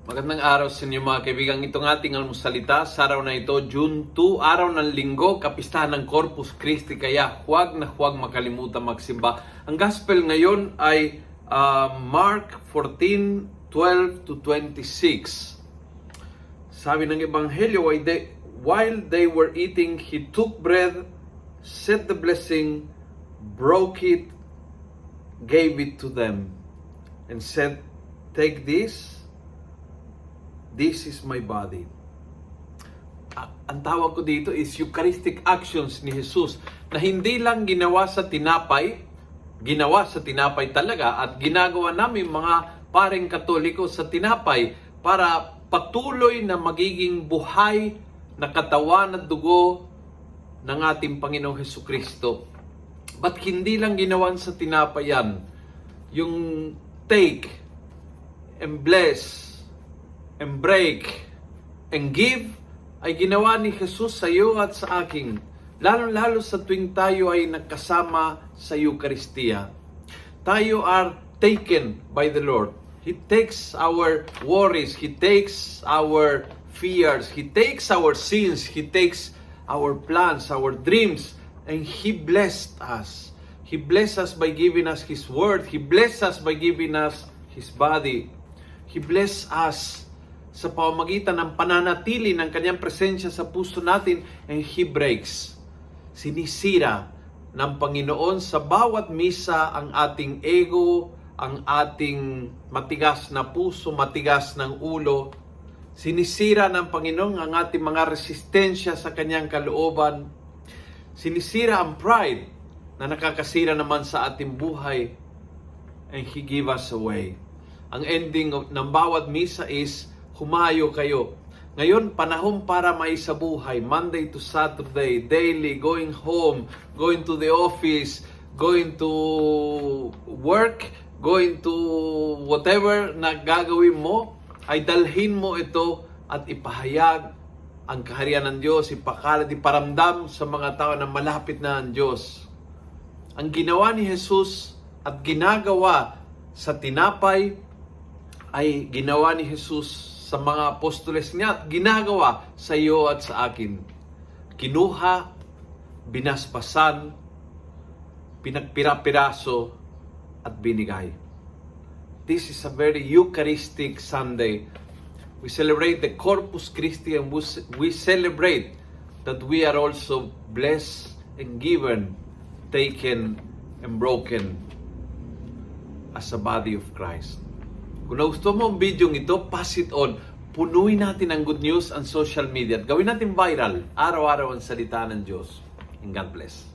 Magandang araw sa inyo mga kaibigan. Itong ating almusalita sa araw na ito, June 2, araw ng linggo, kapistahan ng Corpus Christi. Kaya huwag makalimutan magsimba. Ang gospel ngayon ay Mark 14:12 to 26. Sabi ng Ebanghelyo, while they were eating, he took bread, said the blessing, broke it, gave it to them, and said, "Take this. This is my body." Ang tawag ko dito is Eucharistic actions ni Jesus na hindi lang ginawa sa tinapay talaga at ginagawa namin mga paring Katoliko sa tinapay para patuloy na magiging buhay na katawan at dugo ng ating Panginoong Hesukristo. But hindi lang ginawan sa tinapay yan. Yung take and bless and break and give ay ginawa ni Jesus sa iyo at sa akin. Lalo-lalo sa tuwing tayo ay nagkasama sa Eucharistia. Tayo are taken by the Lord. He takes our worries. He takes our fears. He takes our sins. He takes our plans, our dreams. And He blessed us. He blessed us by giving us His Word. He blessed us by giving us His body. He blessed us sa pamamagitan ng pananatili ng Kanyang presensya sa puso natin, and He breaks. Sinisira ng Panginoon sa bawat misa ang ating ego, ang ating matigas na puso, matigas ng ulo. Sinisira ng Panginoon ang ating mga resistensya sa Kanyang kalooban. Sinisira ang pride na nakakasira naman sa ating buhay, and He give us away. Ang ending ng bawat misa is, humayo kayo. Ngayon, panahon para maisabuhay. Monday to Saturday, daily, going home, going to the office, going to work, going to whatever na gagawin mo, ay dalhin mo ito at ipahayag ang kaharian ng Diyos, iparamdam sa mga tao na malapit na ang Diyos. Ang ginawa ni Jesus at ginagawa sa tinapay ay ginawa ni Jesus sa mga apostoles niya at ginagawa sa iyo at sa akin. Kinuha, binasbasan, pinagpira-piraso at binigay. This is a very Eucharistic Sunday. We celebrate the Corpus Christi and we celebrate that we are also blessed and given, taken and broken as a body of Christ. Kung nagustuhan mo ang video ito, pass it on. Punuin natin ang good news ang social media at gawin natin viral. Araw-araw ang salita ng Diyos. And God bless.